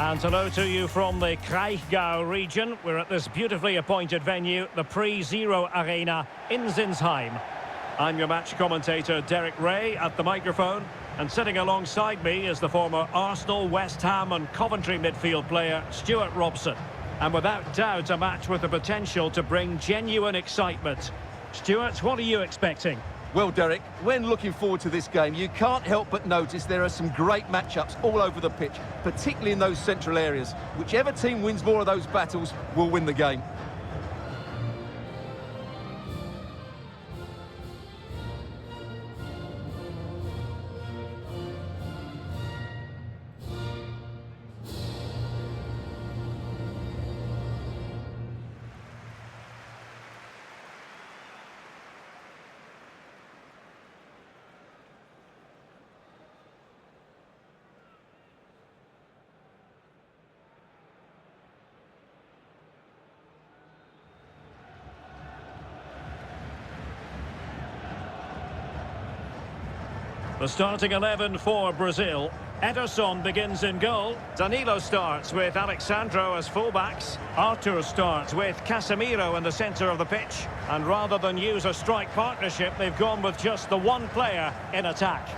And hello to you from the Kraichgau region. We're at this beautifully appointed venue, the Pre-Zero Arena in Zinsheim. I'm your match commentator, Derek Ray, at the microphone. And sitting alongside me is the former Arsenal, West Ham and Coventry midfield player, Stuart Robson. And without doubt, a match with the potential to bring genuine excitement. Stuart, what are you expecting? Well, Derek, when looking forward to this game, you can't help but notice there are some great matchups all over the pitch, particularly in those central areas. Whichever team wins more of those battles will win the game. The starting 11 for Brazil. Ederson begins in goal. Danilo starts with Alexandro as fullbacks. Arthur starts with Casemiro in the centre of the pitch. And rather than use a strike partnership, they've gone with just the one player in attack.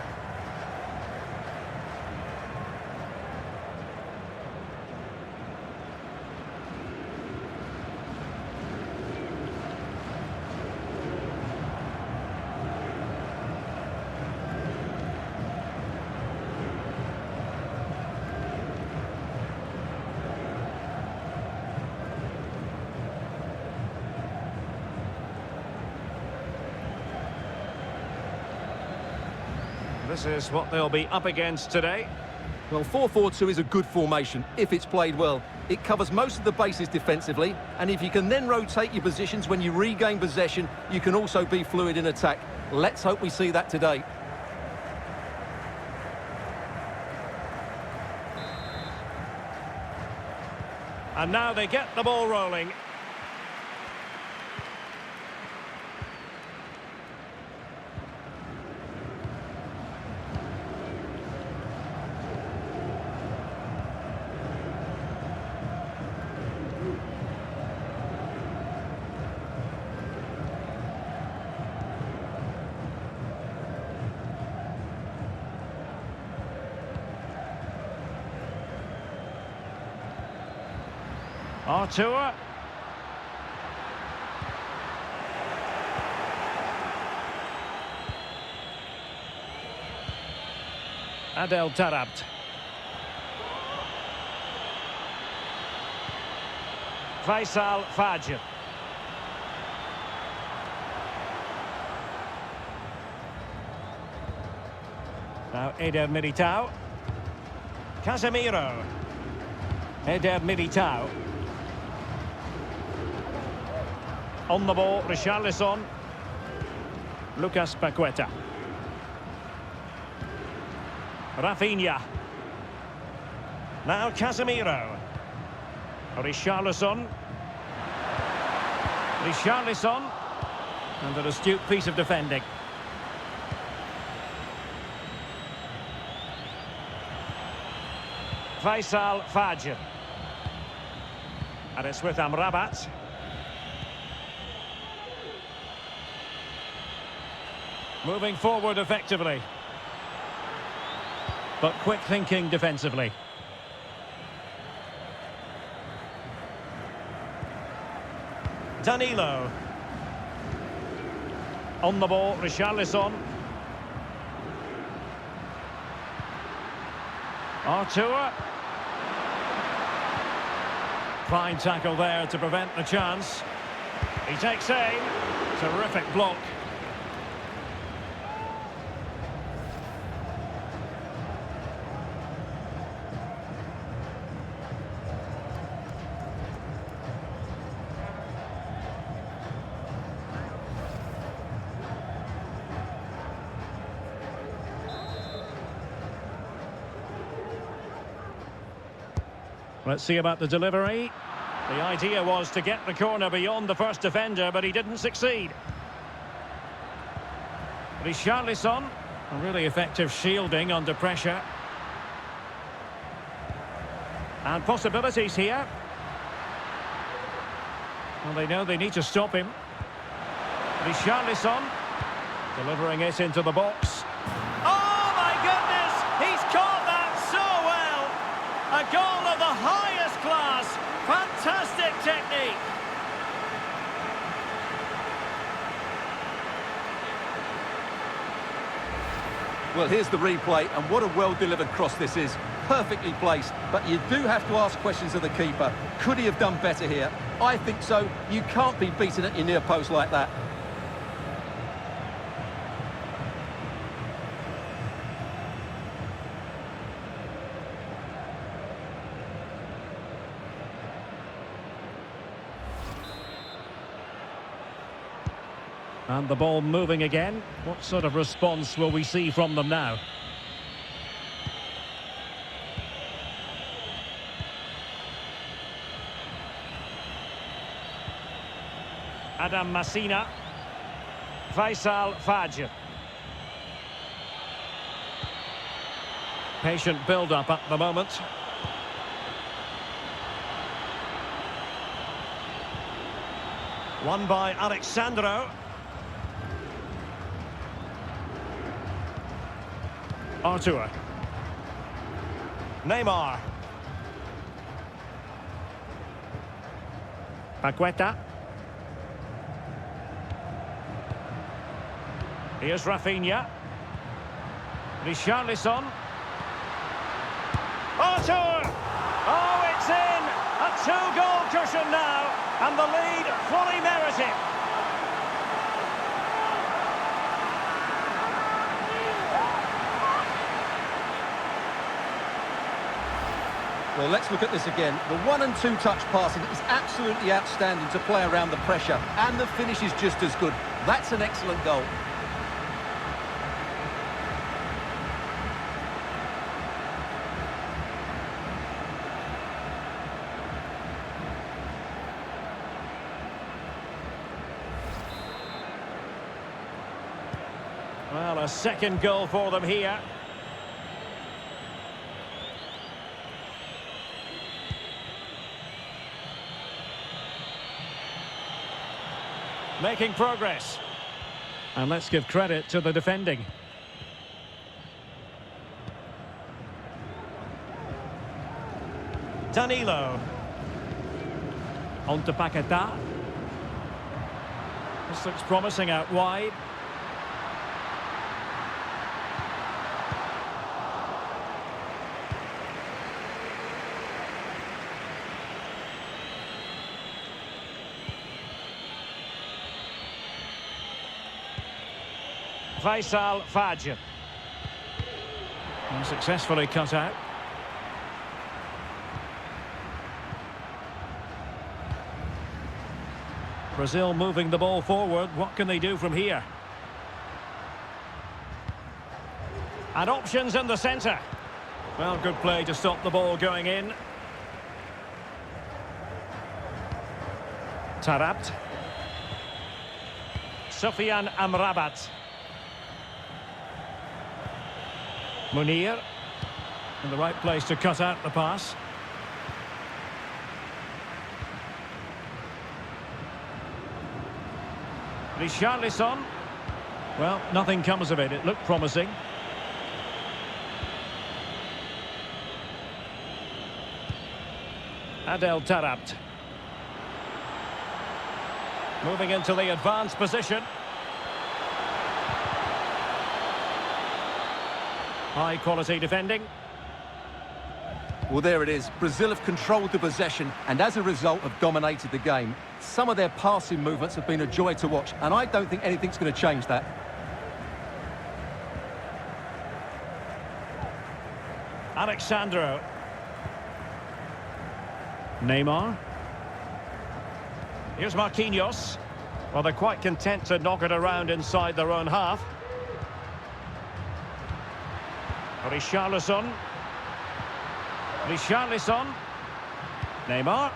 This is what they'll be up against today. Well, 4-4-2 is a good formation if it's played well. It covers most of the bases defensively, and if you can then rotate your positions when you regain possession, you can also be fluid in attack. Let's hope we see that today. And now they get the ball rolling. Artur. Adel Tarabt. Faisal Fajr. Now Eder Militao. Casemiro. Eder Militao. On the ball, Richarlison. Lucas Paqueta. Rafinha. Now Casemiro. Richarlison. Richarlison. And an astute piece of defending. Faisal Fajr. And it's with Amrabat. Moving forward effectively. But quick thinking defensively. Danilo. On the ball, Richarlison. Artur. Fine tackle there to prevent the chance. He takes aim. Terrific block. Let's see about the delivery. The idea was to get the corner beyond the first defender, but he didn't succeed. Richarlison, a really effective shielding under pressure. And possibilities here. Well, they know they need to stop him. Richarlison delivering it into the box. Oh my goodness! He's caught that so well! A goal of the highest class. Fantastic technique. Well, here's the replay, and what a well-delivered cross this is. Perfectly placed, but you do have to ask questions of the keeper. Could he have done better here? I think so. You can't be beaten at your near post like that. And the ball moving again. What sort of response will we see from them now? Adam Masina. Faisal Fajr. Patient build-up at the moment. Won by Alexandro. Artur. Neymar. Paqueta. Here's Rafinha. Richarlison. Artur! Oh, it's in! A two-goal cushion now, and the lead fully merited. Well, let's look at this again. The 1- and 2-touch passing is absolutely outstanding to play around the pressure, and the finish is just as good. That's an excellent goal. Well, a second goal for them here. Making progress. And let's give credit to the defending. Danilo. On to Paqueta. This looks promising out wide. Faisal Fajr. And successfully cut out. Brazil moving the ball forward. What can they do from here? And options in the centre. Well, good play to stop the ball going in. Tarabt. Sofian Amrabat. Munir. In the right place to cut out the pass. Richarlison. Well, nothing comes of it. It looked promising. Adel Tarabt. Moving into the advanced position. High quality defending. Well, there it is. Brazil have controlled the possession and as a result have dominated the game. Some of their passing movements have been a joy to watch, and I don't think anything's going to change that. Alexandro. Neymar. Here's Marquinhos. Well, they're quite content to knock it around inside their own half. Richarlison. Richarlison. Neymar.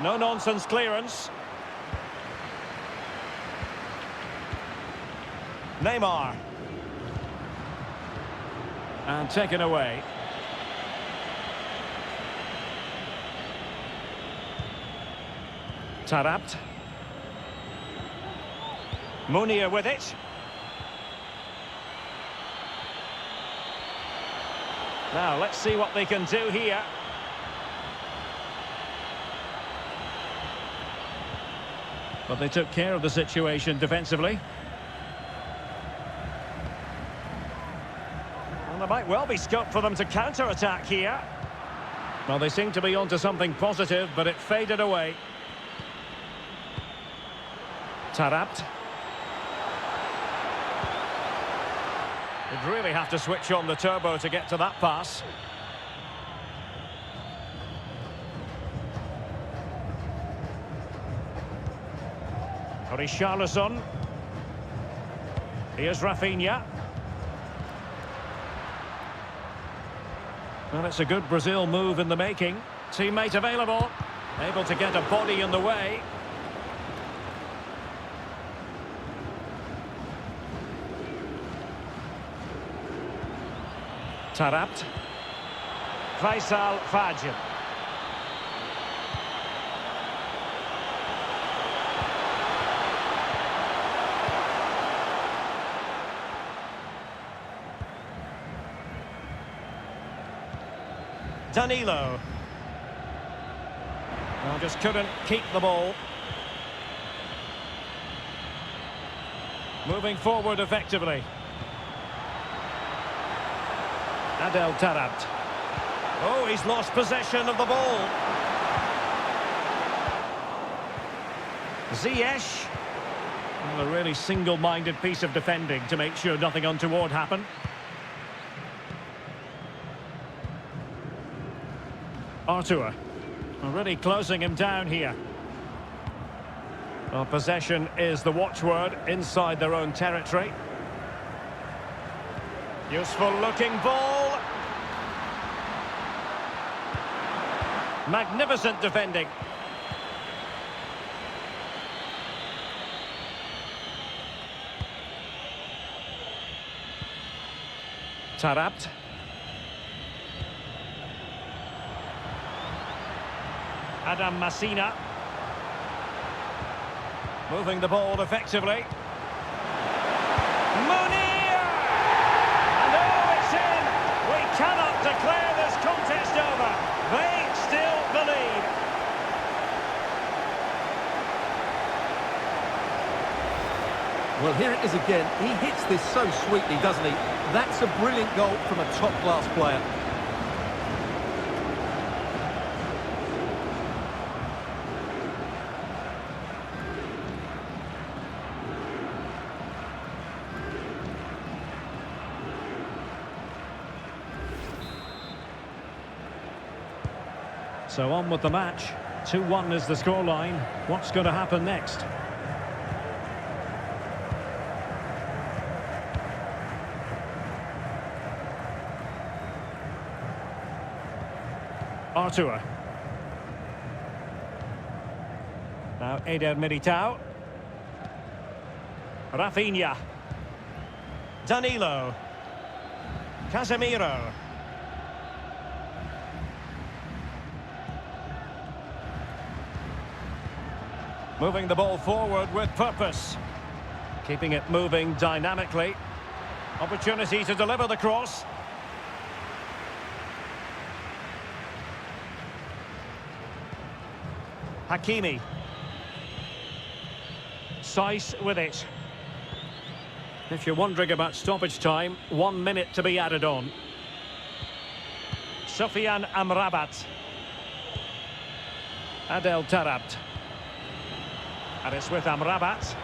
No-nonsense clearance. Neymar. And taken away. Tarabt. Munir with it. Now, let's see what they can do here. But they took care of the situation defensively. And there might well be scope for them to counter-attack here. Well, they seem to be onto something positive, but it faded away. Tarabt. They'd really have to switch on the turbo to get to that pass. Richarlison. Here's Rafinha. Well, it's a good Brazil move in the making. Teammate available. Able to get a body in the way. Tarabt. Faisal Fajr. Danilo. Well, just couldn't keep the ball. Moving forward effectively. Adel Tarabt. Oh, he's lost possession of the ball. Ziyech. Well, a really single-minded piece of defending to make sure nothing untoward happened. Artur. Already closing him down here. Well, possession is the watchword inside their own territory. Useful looking ball. Magnificent defending. Tarabt. Adam Masina. Moving the ball effectively. Munir! And oh, it's in! We cannot declare this contest over. They still believe. Well, here it is again. He hits this so sweetly, doesn't he? That's a brilliant goal from a top-class player. So on with the match. 2-1 is the scoreline. What's going to happen next? Artur. Now Eder Militao. Rafinha. Danilo. Casemiro. Moving the ball forward with purpose. Keeping it moving dynamically. Opportunity to deliver the cross. Hakimi. Saiss with it. If you're wondering about stoppage time, 1 minute to be added on. Sofiane Amrabat. Adel Tarabt. And it's with Amrabat.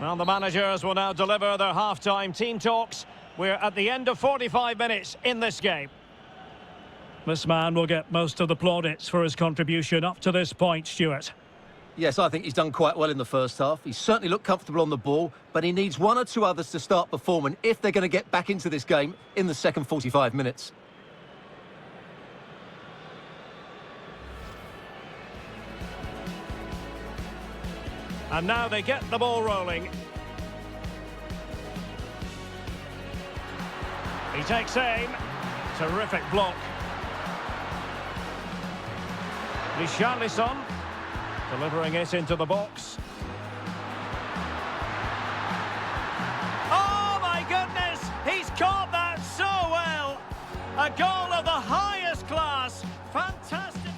Well, the managers will now deliver their half-time team talks. We're at the end of 45 minutes in this game. This man will get most of the plaudits for his contribution up to this point, Stuart. Yes, I think he's done quite well in the first half. He's certainly looked comfortable on the ball, but he needs one or two others to start performing if they're going to get back into this game in the second 45 minutes. And now they get the ball rolling. He takes aim. Terrific block. Richarlison delivering it into the box. Oh my goodness! He's caught that so well! A goal of the highest class. Fantastic.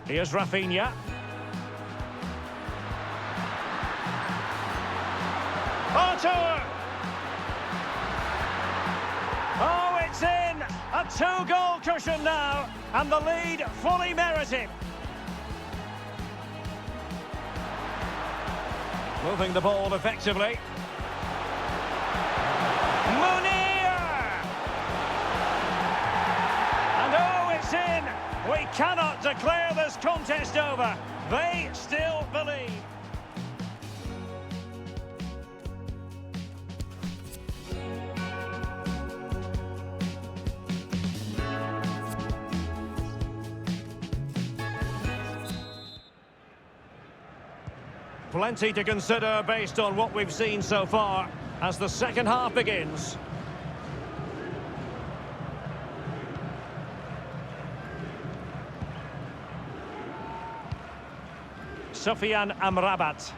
Here's Rafinha. Artur! Oh, it's in! A two-goal cushion now, and the lead fully merited. Moving the ball effectively. Munir! And oh, it's in! We cannot declare this contest over. They still believe. Plenty to consider based on what we've seen so far as the second half begins. Sofiane Amrabat.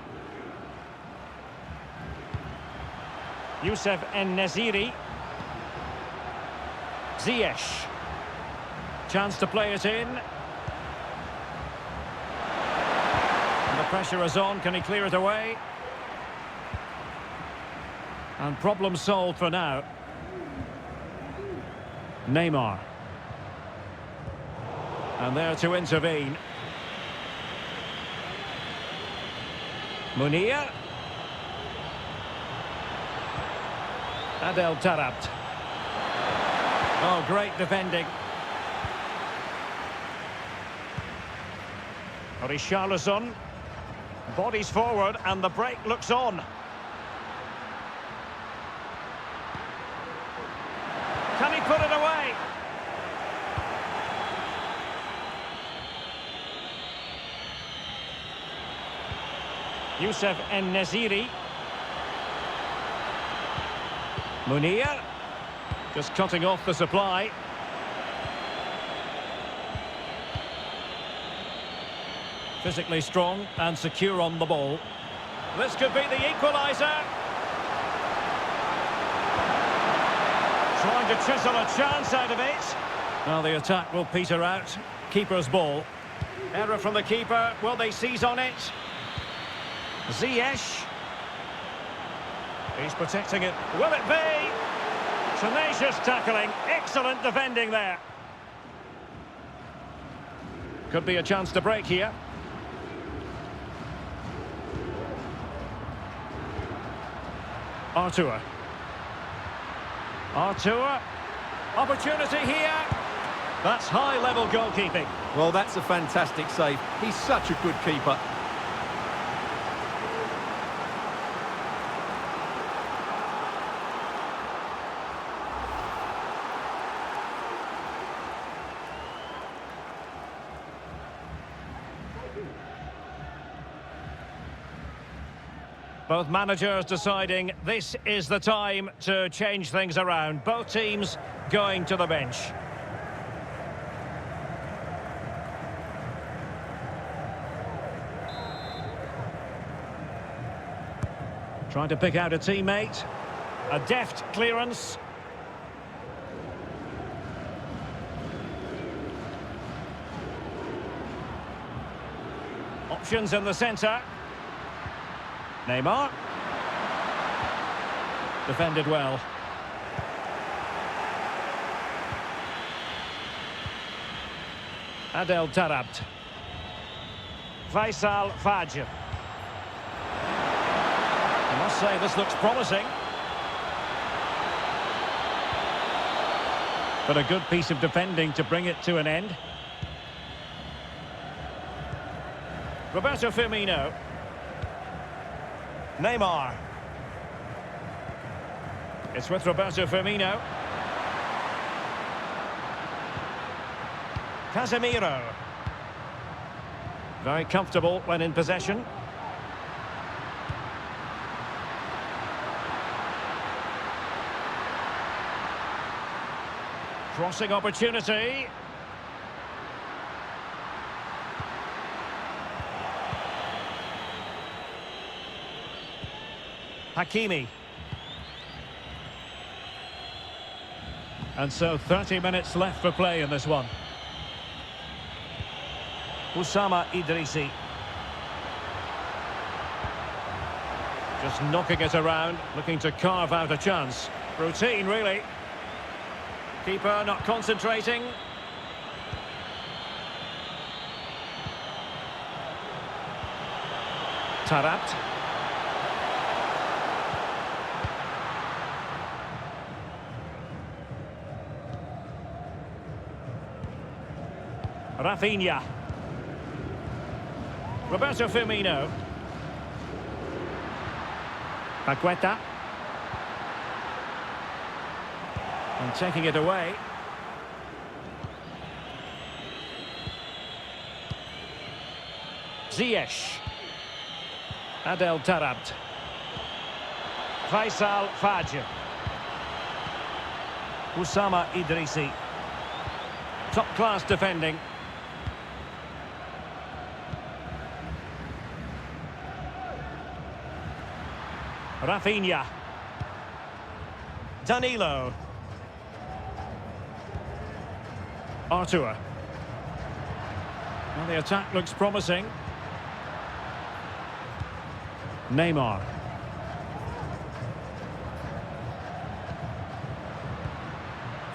Youssef En-Nesyri. Ziyech. Chance to play it in. The pressure is on. Can he clear it away? And problem solved for now. Neymar. And there to intervene. Munir. Adel Tarabt. Oh, great defending. Richarlison. Bodies forward and the break looks on. Can he put it away? Youssef En-Nesyri. Munir. Just cutting off the supply. Physically strong and secure on the ball. This could be the equaliser. Trying to chisel a chance out of it. Well, the attack will peter out. Keeper's ball. Error from the keeper. Will they seize on it? Ziyech. He's protecting it. Will it be? Tenacious tackling. Excellent defending there. Could be a chance to break here. Artur. Artur. Opportunity here. That's high-level goalkeeping. Well, that's a fantastic save. He's such a good keeper. Both managers deciding this is the time to change things around. Both teams going to the bench. Trying to pick out a teammate. A deft clearance. Options in the centre. Neymar. Defended well. Adel Tarabt. Faisal Fajr. I must say this looks promising. But a good piece of defending to bring it to an end. Roberto Firmino. Neymar. It's with Roberto Firmino. Casemiro. Very comfortable when in possession. Crossing opportunity. Hakimi. And so 30 minutes left for play in this one. Oussama Idrissi. Just knocking it around, looking to carve out a chance. Routine, really. Keeper not concentrating. Tarabt. Rafinha. Roberto Firmino. Paqueta. And taking it away. Ziyech. Adel Tarabt. Faisal Fajr. Oussama Idrissi. Top-class defending. Rafinha. Danilo. Artur. Well, the attack looks promising. Neymar.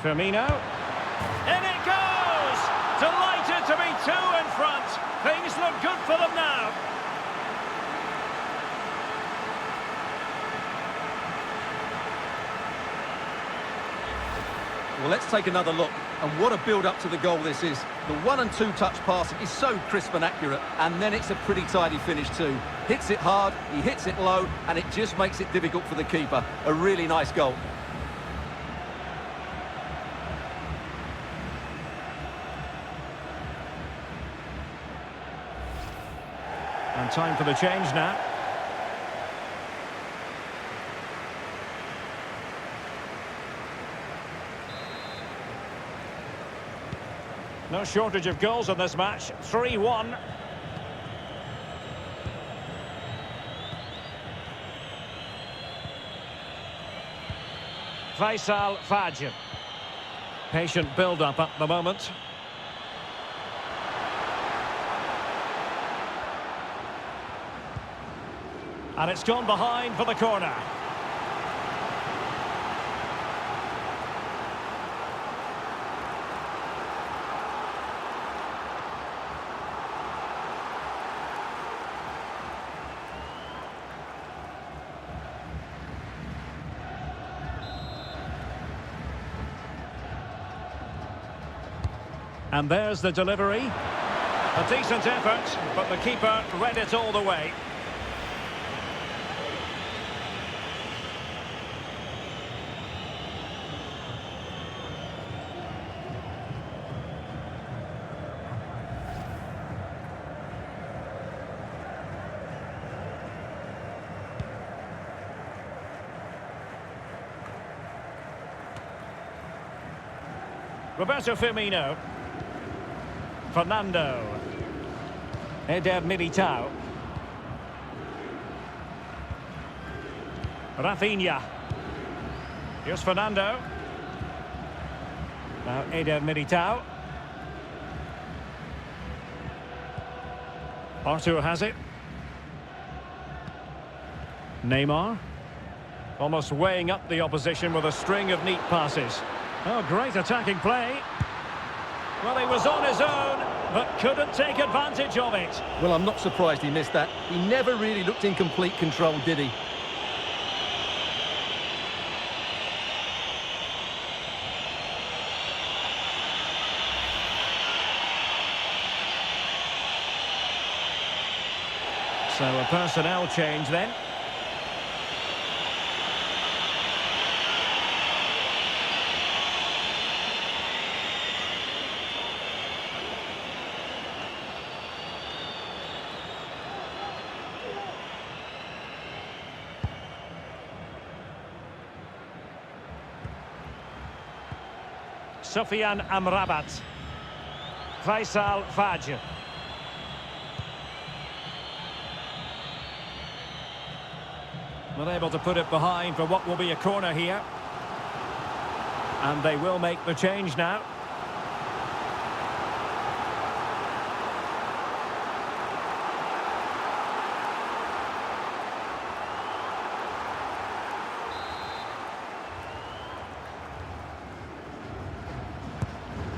Firmino. In it goes! Delighted to be two in front. Things look good for them now. Well, let's take another look. And what a build-up to the goal this is. The 1- and 2-touch passing is so crisp and accurate, and then it's a pretty tidy finish too. Hits it hard, he hits it low, and it just makes it difficult for the keeper. A really nice goal. And time for the change now. No shortage of goals in this match. 3-1. Faisal Fajr. Patient build-up at the moment. And it's gone behind for the corner. And there's the delivery. A decent effort, but the keeper read it all the way. Roberto Firmino. Fernando. Eder Militao. Rafinha. Here's Fernando. Now Eder Militao. Artur has it. Neymar. Almost weighing up the opposition with a string of neat passes. Oh, great attacking play. Well, he was on his own, but couldn't take advantage of it. Well, I'm not surprised he missed that. He never really looked in complete control, did he? So a personnel change then. Sofiane Amrabat. Faisal Fajr. Not able to put it behind for what will be a corner here. And they will make the change now.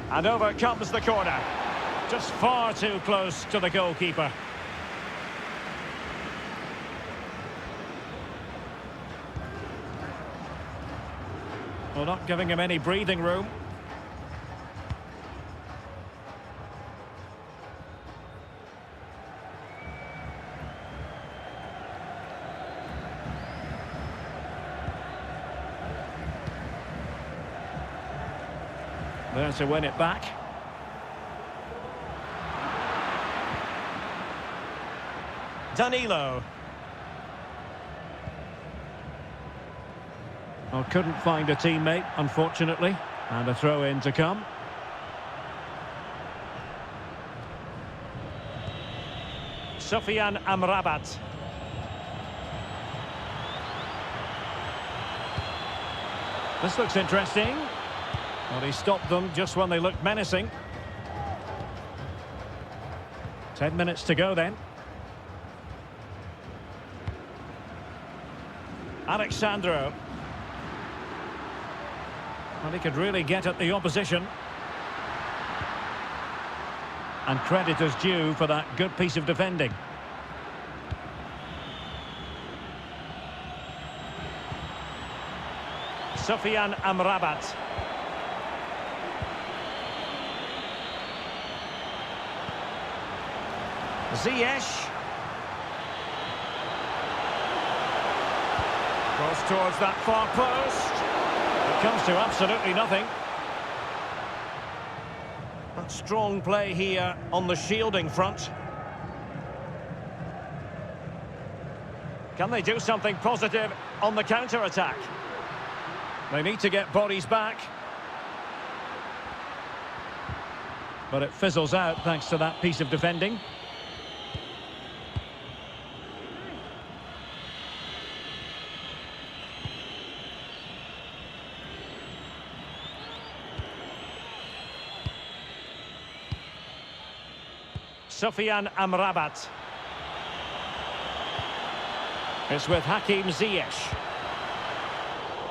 And over comes the corner. Just far too close to the goalkeeper. Well, not giving him any breathing room. There to win it back. Danilo. Well, couldn't find a teammate, unfortunately. And a throw-in to come. Sofiane Amrabat. This looks interesting. Well, he stopped them just when they looked menacing. 10 minutes to go then. Alexandro. Well, he could really get at the opposition. And credit is due for that good piece of defending. Sofiane Amrabat. Ziyech. Cross towards that far post. It comes to absolutely nothing. But strong play here on the shielding front. Can they do something positive on the counter-attack? They need to get bodies back. But it fizzles out thanks to that piece of defending. Sofiane Amrabat. It's with Hakim Ziyech.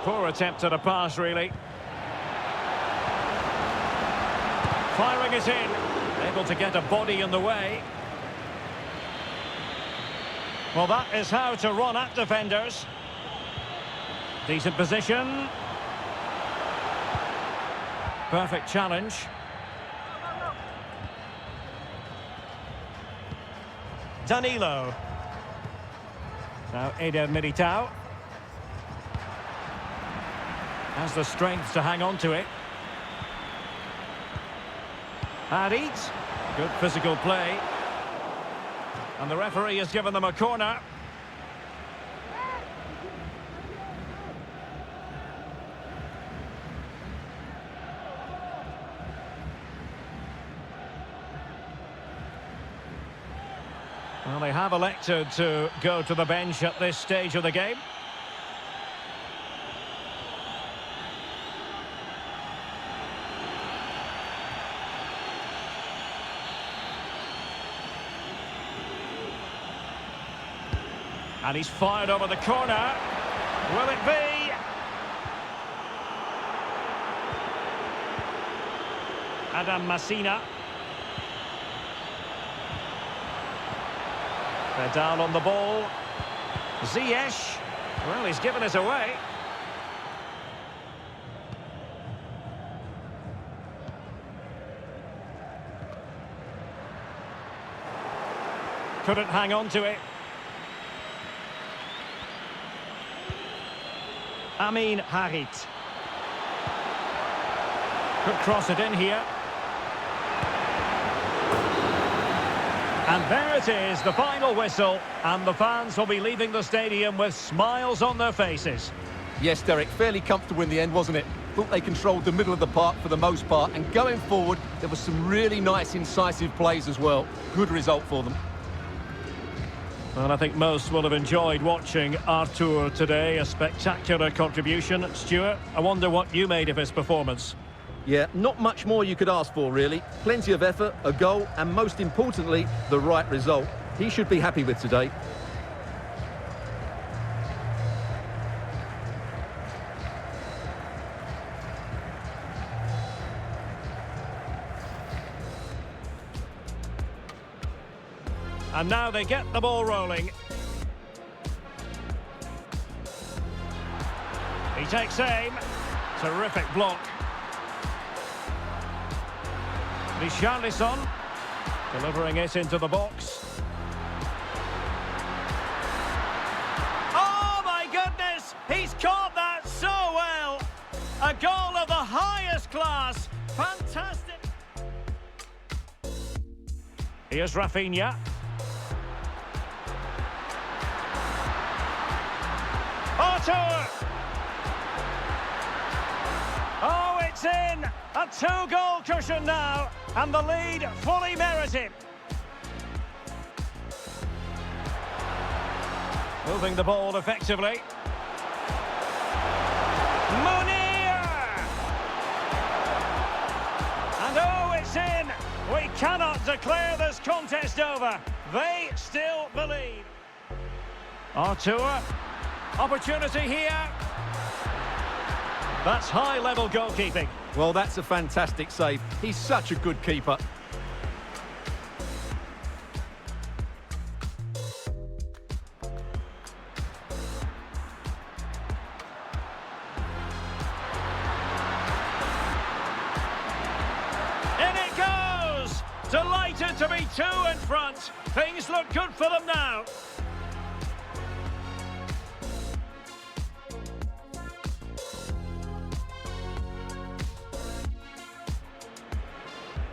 Poor attempt at a pass, really. Firing it in. Able to get a body in the way. Well, that is how to run at defenders. Decent position. Perfect challenge. Danilo. Now Eder Militao. Has the strength to hang on to it. Harit. Good physical play. And the referee has given them a corner. Well, they have elected to go to the bench at this stage of the game. And he's fired over the corner. Will it be? Adam Masina. They're down on the ball. Ziyech. Well, he's given us away. Couldn't hang on to it. Amin Harit. Could cross it in here. And there it is, the final whistle, and the fans will be leaving the stadium with smiles on their faces. Yes, Derek, fairly comfortable in the end, wasn't it? thought they controlled the middle of the park for the most part, and going forward, there were some really nice, incisive plays as well. Good result for them. And I think most will have enjoyed watching Artur today. A spectacular contribution. Stuart, I wonder what you made of his performance. Yeah, not much more you could ask for, really. Plenty of effort, a goal, and most importantly, the right result. He should be happy with today. And now they get the ball rolling. He takes aim. Terrific block. Richarlison delivering it into the box. Oh my goodness! He's caught that so well! A goal of the highest class. Fantastic! Here's Rafinha. Artur! Oh, it's in! A two-goal cushion now, and the lead fully merited. Moving the ball effectively. Munir! And oh, it's in! We cannot declare this contest over. They still believe. Artur. Opportunity here. That's high-level goalkeeping. Well, that's a fantastic save. He's such a good keeper. In it goes! Delighted to be two in front. Things look good for them now.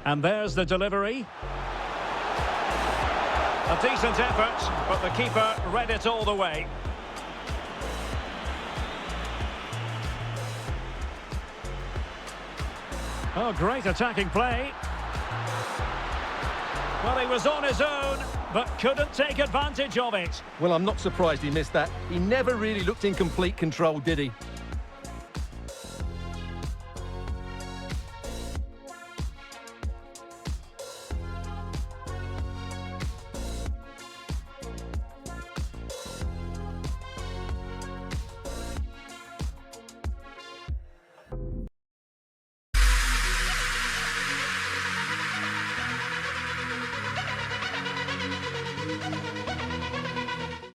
And there's the delivery. A decent effort, but the keeper read it all the way. Oh, great attacking play. Well, he was on his own, but couldn't take advantage of it. Well, I'm not surprised he missed that. He never really looked in complete control, did he?